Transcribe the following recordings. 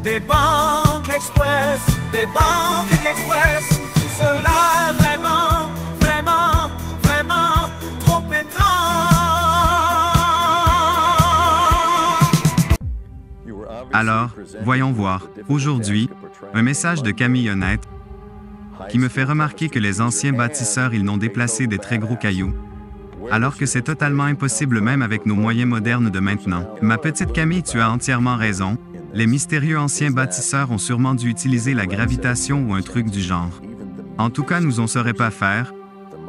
Des banques express, des banques express, cela est vraiment, vraiment, vraiment trop étrange. Alors, voyons voir, aujourd'hui, un message de Camille Honnête qui me fait remarquer que les anciens bâtisseurs ils n'ont déplacé des très gros cailloux, alors que c'est totalement impossible même avec nos moyens modernes de maintenant. Ma petite Camille, tu as entièrement raison. Les mystérieux anciens bâtisseurs ont sûrement dû utiliser la gravitation ou un truc du genre. En tout cas, nous on saurait pas faire,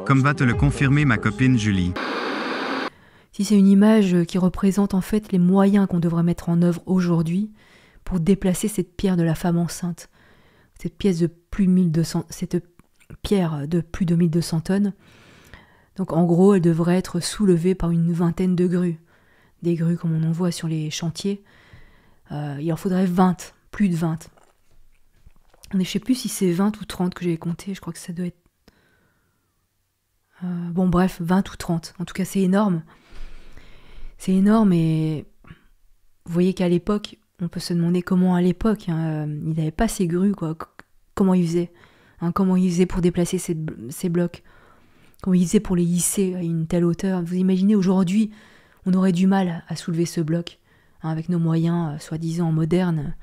comme va te le confirmer ma copine Julie. Si c'est une image qui représente en fait les moyens qu'on devrait mettre en œuvre aujourd'hui pour déplacer cette pierre de la femme enceinte, cette pierre de plus de 1200 tonnes. Donc en gros, elle devrait être soulevée par une vingtaine de grues. Des grues comme on en voit sur les chantiers. Il en faudrait 20, plus de 20. Je ne sais plus si c'est 20 ou 30 que j'ai compté, je crois que ça doit être... bon bref, 20 ou 30. En tout cas, c'est énorme. C'est énorme et vous voyez qu'à l'époque, on peut se demander comment à l'époque, il n'avait pas ces grues, quoi. Comment il faisait, comment il faisait pour déplacer ces blocs, comment il faisait pour les hisser à une telle hauteur. Vous imaginez, aujourd'hui, on aurait du mal à soulever ce bloc. Avec nos moyens, soi-disant modernes,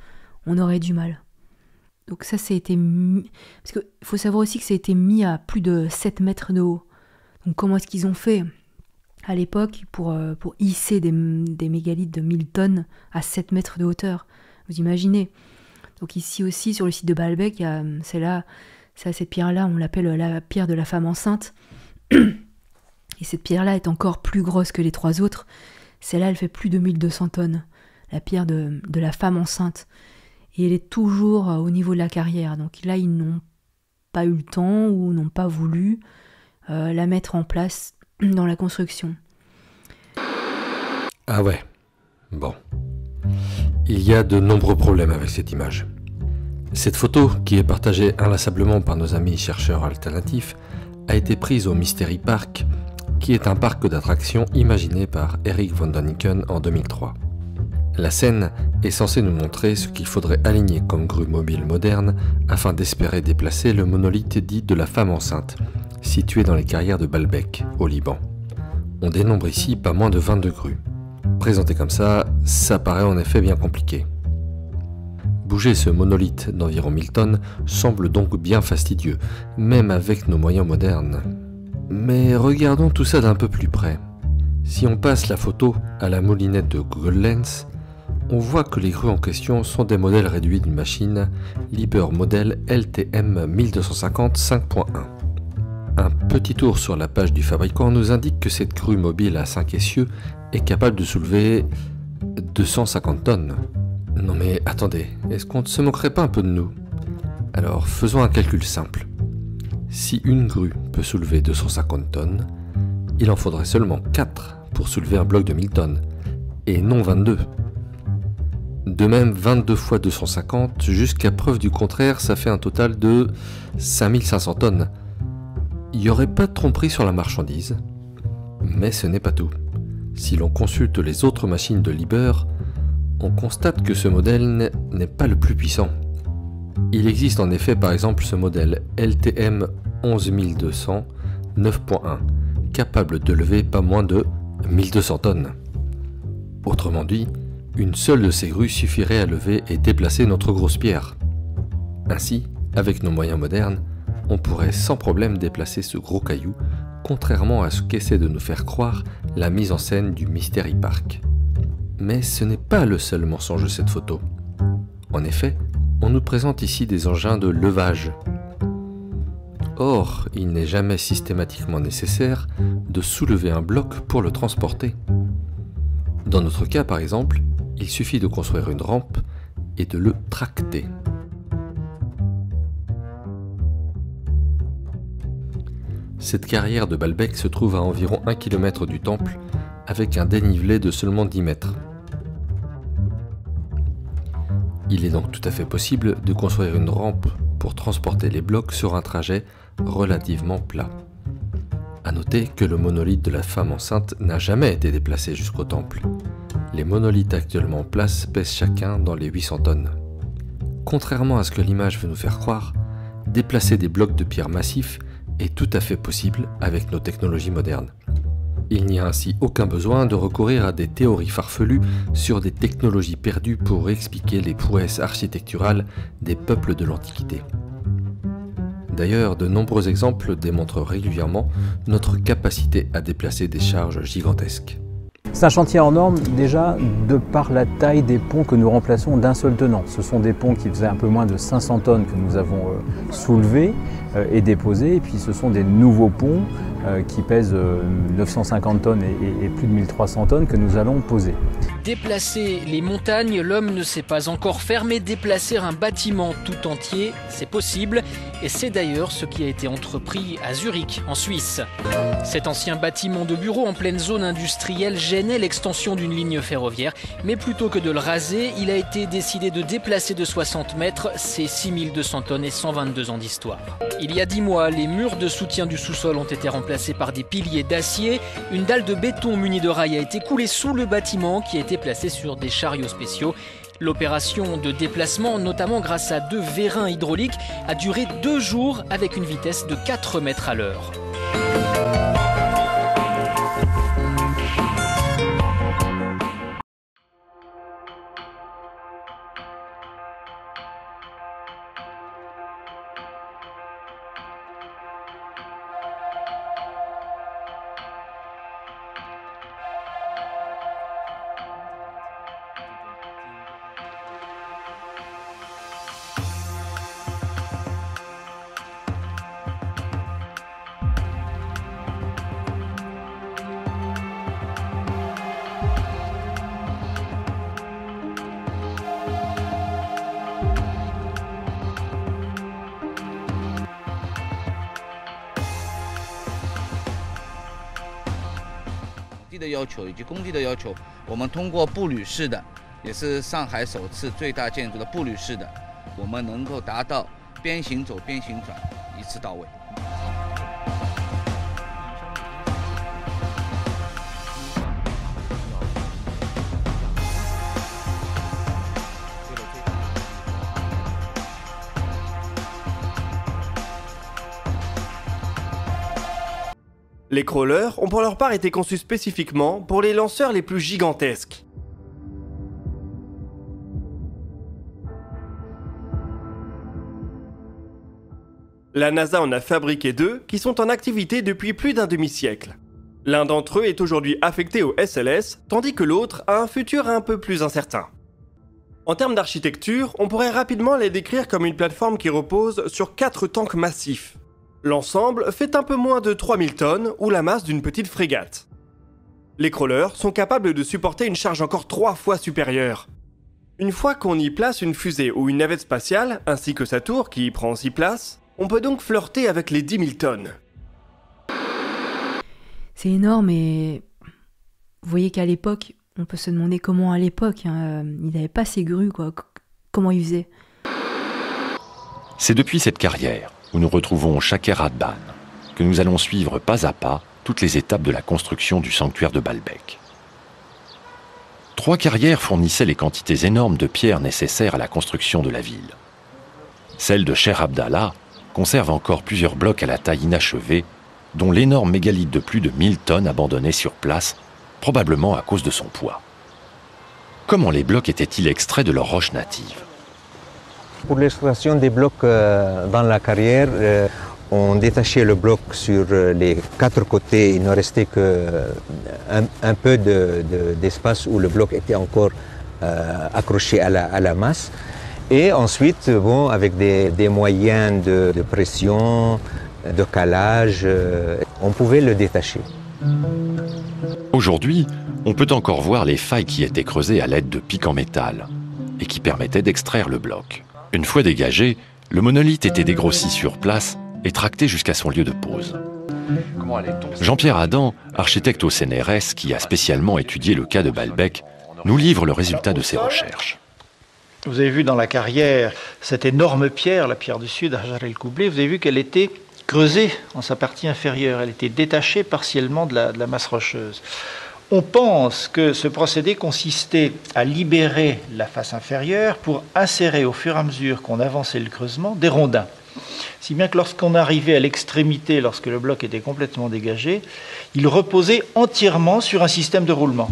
on aurait du mal. Donc ça, ça a été mis... Parce qu'il faut savoir aussi que ça a été mis à plus de 7 mètres de haut. Donc comment est-ce qu'ils ont fait à l'époque pour hisser des mégalithes de 1000 tonnes à 7 mètres de hauteur? Vous imaginez? Donc ici aussi, sur le site de Baalbek, cette pierre-là, on l'appelle la pierre de la femme enceinte. Et cette pierre-là est encore plus grosse que les 3 autres. Celle-là, elle fait plus de 1200 tonnes, la pierre de la femme enceinte. Et elle est toujours au niveau de la carrière. Donc là, ils n'ont pas eu le temps ou n'ont pas voulu la mettre en place dans la construction. Ah ouais, bon. Il y a de nombreux problèmes avec cette image. Cette photo, qui est partagée inlassablement par nos amis chercheurs alternatifs, a été prise au Mystery Park, qui est un parc d'attractions imaginé par Eric von Däniken en 2003. La scène est censée nous montrer ce qu'il faudrait aligner comme grue mobile moderne afin d'espérer déplacer le monolithe dit de la femme enceinte, situé dans les carrières de Baalbek, au Liban. On dénombre ici pas moins de 22 grues. Présenté comme ça paraît en effet bien compliqué. Bouger ce monolithe d'environ 1000 tonnes semble donc bien fastidieux, même avec nos moyens modernes. Mais regardons tout ça d'un peu plus près. Si on passe la photo à la moulinette de Google Lens, on voit que les grues en question sont des modèles réduits d'une machine Liebherr modèle LTM 1250 5.1. Un petit tour sur la page du fabricant nous indique que cette grue mobile à 5 essieux est capable de soulever 250 tonnes. Non mais attendez, est-ce qu'on ne se moquerait pas un peu de nous? Alors faisons un calcul simple. Si une grue peut soulever 250 tonnes, il en faudrait seulement 4 pour soulever un bloc de 1000 tonnes, et non 22. De même, 22 fois 250, jusqu'à preuve du contraire, ça fait un total de 5500 tonnes. Il n'y aurait pas de tromperie sur la marchandise, mais ce n'est pas tout. Si l'on consulte les autres machines de Liebherr, on constate que ce modèle n'est pas le plus puissant. Il existe en effet par exemple ce modèle LTM 11200 9.1, capable de lever pas moins de 1200 tonnes. Autrement dit, une seule de ces grues suffirait à lever et déplacer notre grosse pierre. Ainsi, avec nos moyens modernes, on pourrait sans problème déplacer ce gros caillou, contrairement à ce qu'essaie de nous faire croire la mise en scène du Mystery Park. Mais ce n'est pas le seul mensonge de cette photo. En effet, on nous présente ici des engins de levage. Or, il n'est jamais systématiquement nécessaire de soulever un bloc pour le transporter. Dans notre cas par exemple, il suffit de construire une rampe et de le tracter. Cette carrière de Baalbek se trouve à environ 1 km du temple, avec un dénivelé de seulement 10 mètres. Il est donc tout à fait possible de construire une rampe pour transporter les blocs sur un trajet relativement plat. A noter que le monolithe de la femme enceinte n'a jamais été déplacé jusqu'au temple. Les monolithes actuellement en place pèsent chacun dans les 800 tonnes. contrairement à ce que l'image veut nous faire croire, déplacer des blocs de pierre massifs est tout à fait possible avec nos technologies modernes. Il n'y a ainsi aucun besoin de recourir à des théories farfelues sur des technologies perdues pour expliquer les prouesses architecturales des peuples de l'Antiquité. D'ailleurs, de nombreux exemples démontrent régulièrement notre capacité à déplacer des charges gigantesques. C'est un chantier hors norme déjà de par la taille des ponts que nous remplaçons d'un seul tenant. Ce sont des ponts qui faisaient un peu moins de 500 tonnes que nous avons soulevés et déposés. Et puis ce sont des nouveaux ponts qui pèsent 950 tonnes et plus de 1300 tonnes que nous allons poser. Déplacer les montagnes, l'homme ne sait pas encore faire, mais déplacer un bâtiment tout entier, c'est possible. Et c'est d'ailleurs ce qui a été entrepris à Zurich, en Suisse. Cet ancien bâtiment de bureau en pleine zone industrielle gênait l'extension d'une ligne ferroviaire. Mais plutôt que de le raser, il a été décidé de déplacer de 60 mètres ses 6200 tonnes et 122 ans d'histoire. Il y a 10 mois, les murs de soutien du sous-sol ont été remplacés par des piliers d'acier. Une dalle de béton munie de rails a été coulée sous le bâtiment qui a été placé sur des chariots spéciaux. L'opération de déplacement, notamment grâce à 2 vérins hydrauliques, a duré 2 jours avec une vitesse de 4 mètres à l'heure. Les crawlers ont pour leur part été conçus spécifiquement pour les lanceurs les plus gigantesques. La NASA en a fabriqué 2 qui sont en activité depuis plus d'un demi-siècle. L'un d'entre eux est aujourd'hui affecté au SLS, tandis que l'autre a un futur un peu plus incertain. En termes d'architecture, on pourrait rapidement les décrire comme une plateforme qui repose sur 4 tanks massifs. L'ensemble fait un peu moins de 3000 tonnes ou la masse d'une petite frégate. Les crawlers sont capables de supporter une charge encore 3 fois supérieure. Une fois qu'on y place une fusée ou une navette spatiale, ainsi que sa tour qui y prend aussi place, on peut donc flirter avec les 10 000 tonnes. C'est énorme et vous voyez qu'à l'époque, on peut se demander comment à l'époque, ils n'avaient pas ces grues, quoi. Comment ils faisaient. C'est depuis cette carrière où nous retrouvons Shaker Radban, que nous allons suivre pas à pas toutes les étapes de la construction du sanctuaire de Baalbek. 3 carrières fournissaient les quantités énormes de pierres nécessaires à la construction de la ville. Celle de Cheikh Abdallah conserve encore plusieurs blocs à la taille inachevée, dont l'énorme mégalithe de plus de 1000 tonnes abandonné sur place, probablement à cause de son poids. Comment les blocs étaient-ils extraits de leurs roches natives ? Pour l'extraction des blocs dans la carrière, on détachait le bloc sur les 4 côtés. Il ne restait qu'un peu d'espace où le bloc était encore accroché à la masse. Et ensuite, bon, avec des moyens de pression, de calage, on pouvait le détacher. Aujourd'hui, on peut encore voir les failles qui étaient creusées à l'aide de pics en métal et qui permettaient d'extraire le bloc. Une fois dégagé, le monolithe était dégrossi sur place et tracté jusqu'à son lieu de pose. Jean-Pierre Adam, architecte au CNRS qui a spécialement étudié le cas de Baalbek, nous livre le résultat de ses recherches. Vous avez vu dans la carrière cette énorme pierre, la pierre du Sud, Hajar el-Koublé, vous avez vu qu'elle était creusée en sa partie inférieure, elle était détachée partiellement de la masse rocheuse. On pense que ce procédé consistait à libérer la face inférieure pour insérer au fur et à mesure qu'on avançait le creusement des rondins. Si bien que lorsqu'on arrivait à l'extrémité, lorsque le bloc était complètement dégagé, il reposait entièrement sur un système de roulement.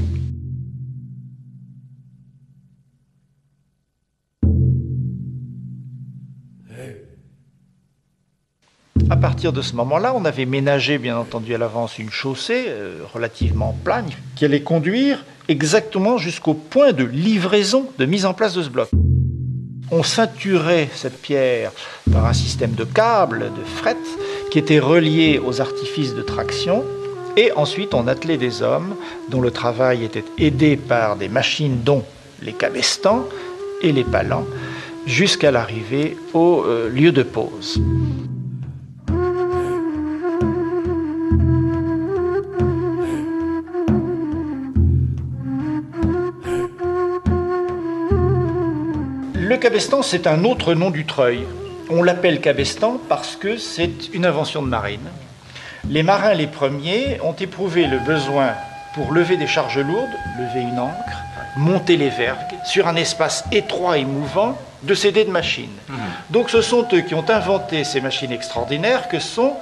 À partir de ce moment-là, on avait ménagé, bien entendu, à l'avance une chaussée relativement plane qui allait conduire exactement jusqu'au point de livraison, de mise en place de ce bloc. On ceinturait cette pierre par un système de câbles, de fret, qui était relié aux artifices de traction. Et ensuite, on attelait des hommes dont le travail était aidé par des machines, dont les cabestans et les palans, jusqu'à l'arrivée au lieu de pose. Le cabestan, c'est un autre nom du treuil. On l'appelle cabestan parce que c'est une invention de marine. Les marins, les premiers, ont éprouvé le besoin, pour lever des charges lourdes, lever une ancre, monter les vergues, sur un espace étroit et mouvant, de s'aider de machines. Donc ce sont eux qui ont inventé ces machines extraordinaires que sont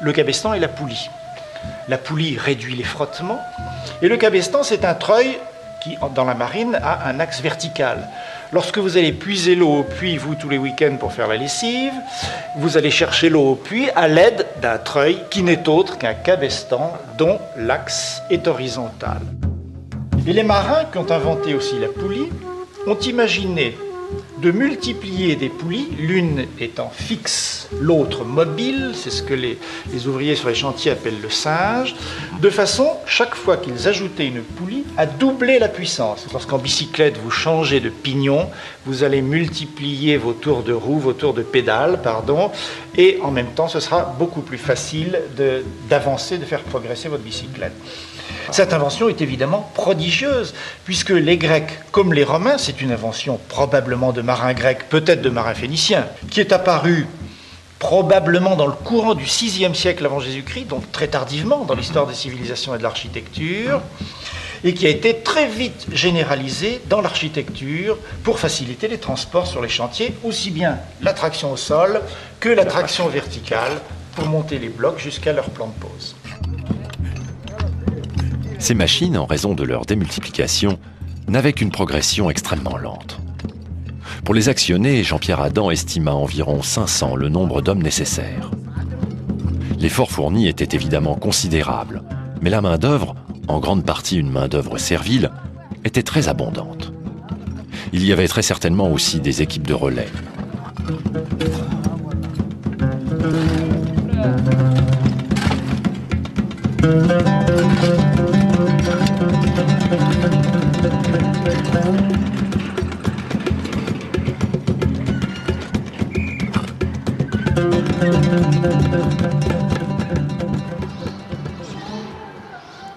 le cabestan et la poulie. La poulie réduit les frottements, et le cabestan, c'est un treuil qui, dans la marine, a un axe vertical. Lorsque vous allez puiser l'eau au puits, vous, tous les week-ends pour faire la lessive, vous allez chercher l'eau au puits à l'aide d'un treuil qui n'est autre qu'un cabestan dont l'axe est horizontal. Et les marins qui ont inventé aussi la poulie ont imaginé de multiplier des poulies, l'une étant fixe, l'autre mobile, c'est ce que les ouvriers sur les chantiers appellent le singe, de façon, chaque fois qu'ils ajoutaient une poulie, à doubler la puissance. Lorsqu'en bicyclette, vous changez de pignon, vous allez multiplier vos tours de roue, vos tours de pédale, et en même temps, ce sera beaucoup plus facile d'avancer, de faire progresser votre bicyclette. Cette invention est évidemment prodigieuse, puisque les Grecs, comme les Romains, c'est une invention probablement de marins grecs, peut-être de marins phéniciens, qui est apparue probablement dans le courant du VIe siècle avant Jésus-Christ, donc très tardivement dans l'histoire des civilisations et de l'architecture, et qui a été très vite généralisée dans l'architecture pour faciliter les transports sur les chantiers, aussi bien la traction au sol que la traction verticale pour monter les blocs jusqu'à leur plan de pose. Ces machines, en raison de leur démultiplication, n'avaient qu'une progression extrêmement lente. Pour les actionner, Jean-Pierre Adam estima environ 500 le nombre d'hommes nécessaires. L'effort fourni était évidemment considérable, mais la main-d'œuvre, en grande partie une main-d'œuvre servile, était très abondante. Il y avait très certainement aussi des équipes de relais.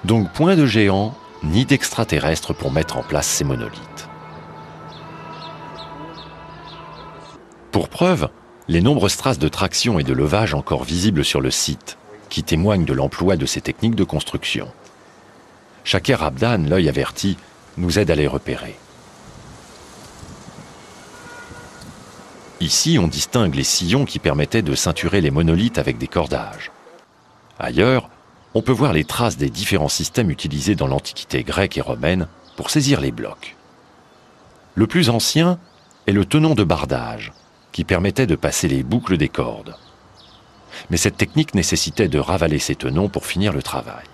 Donc point de géants, ni d'extraterrestres pour mettre en place ces monolithes. Pour preuve, les nombreuses traces de traction et de levage encore visibles sur le site, qui témoignent de l'emploi de ces techniques de construction. Shaker Abdan, l'œil averti, nous aide à les repérer. Ici, on distingue les sillons qui permettaient de ceinturer les monolithes avec des cordages. Ailleurs, on peut voir les traces des différents systèmes utilisés dans l'Antiquité grecque et romaine pour saisir les blocs. Le plus ancien est le tenon de bardage, qui permettait de passer les boucles des cordes. Mais cette technique nécessitait de ravaler ces tenons pour finir le travail.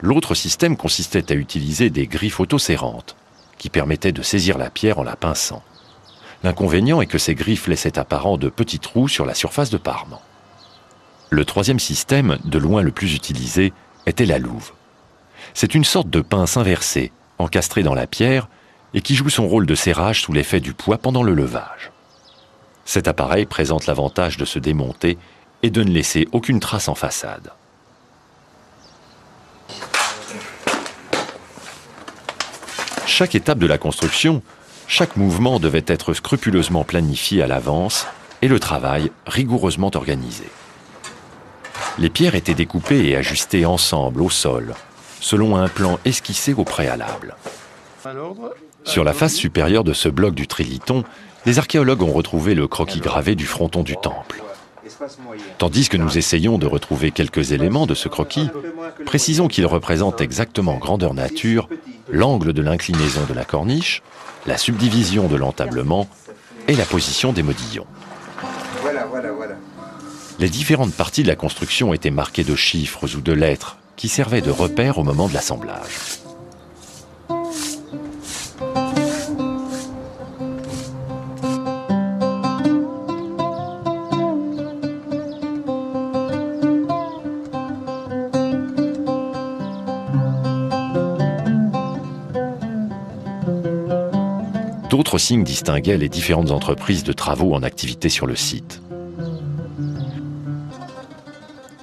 L'autre système consistait à utiliser des griffes autoserrantes, qui permettaient de saisir la pierre en la pinçant. L'inconvénient est que ces griffes laissaient apparent de petits trous sur la surface de parement. Le troisième système, de loin le plus utilisé, était la louve. C'est une sorte de pince inversée, encastrée dans la pierre, et qui joue son rôle de serrage sous l'effet du poids pendant le levage. Cet appareil présente l'avantage de se démonter et de ne laisser aucune trace en façade. Chaque étape de la construction, chaque mouvement devait être scrupuleusement planifié à l'avance et le travail rigoureusement organisé. Les pierres étaient découpées et ajustées ensemble au sol, selon un plan esquissé au préalable. Sur la face supérieure de ce bloc du Trilithon, les archéologues ont retrouvé le croquis gravé du fronton du temple. Tandis que nous essayons de retrouver quelques éléments de ce croquis, précisons qu'il représente exactement grandeur nature l'angle de l'inclinaison de la corniche, la subdivision de l'entablement et la position des modillons. Les différentes parties de la construction étaient marquées de chiffres ou de lettres qui servaient de repères au moment de l'assemblage. D'autres signes distinguaient les différentes entreprises de travaux en activité sur le site.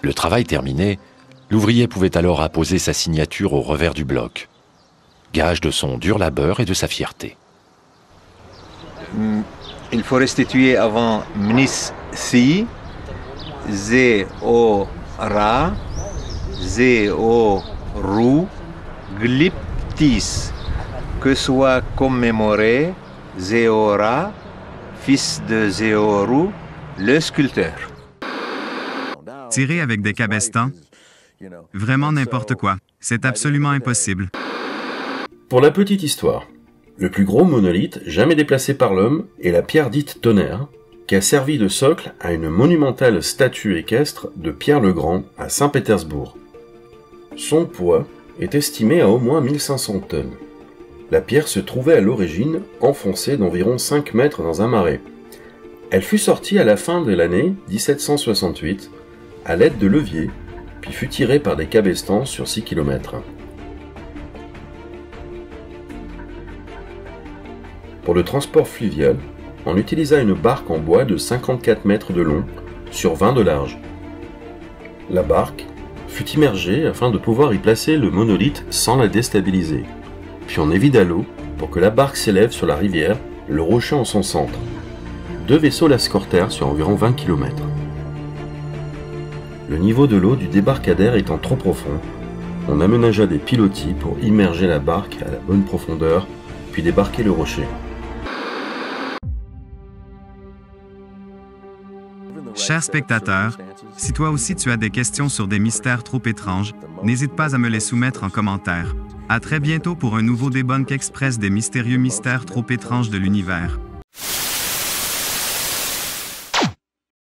Le travail terminé, l'ouvrier pouvait alors apposer sa signature au revers du bloc, gage de son dur labeur et de sa fierté. Il faut restituer avant Mnis Si, Zéora, Zéoru, Glyptis, que soit commémoré Zéora, fils de Zéoru, le sculpteur. Tirer avec des cabestans? Vraiment n'importe quoi. C'est absolument impossible. Pour la petite histoire, le plus gros monolithe jamais déplacé par l'homme est la pierre dite tonnerre, qui a servi de socle à une monumentale statue équestre de Pierre le Grand à Saint-Pétersbourg. Son poids est estimé à au moins 1500 tonnes. La pierre se trouvait à l'origine enfoncée d'environ 5 mètres dans un marais. Elle fut sortie à la fin de l'année 1768 à l'aide de leviers, puis fut tirée par des cabestans sur 6 km. Pour le transport fluvial, on utilisa une barque en bois de 54 mètres de long sur 20 de large. La barque fut immergée afin de pouvoir y placer le monolithe sans la déstabiliser. Puis on évida l'eau pour que la barque s'élève sur la rivière, le rocher en son centre. 2 vaisseaux l'escortèrent sur environ 20 km. Le niveau de l'eau du débarcadère étant trop profond, on aménagea des pilotis pour immerger la barque à la bonne profondeur, puis débarquer le rocher. Chers spectateurs, si toi aussi tu as des questions sur des mystères trop étranges, n'hésite pas à me les soumettre en commentaire. À très bientôt pour un nouveau Debunk Express des mystérieux mystères trop étranges de l'univers.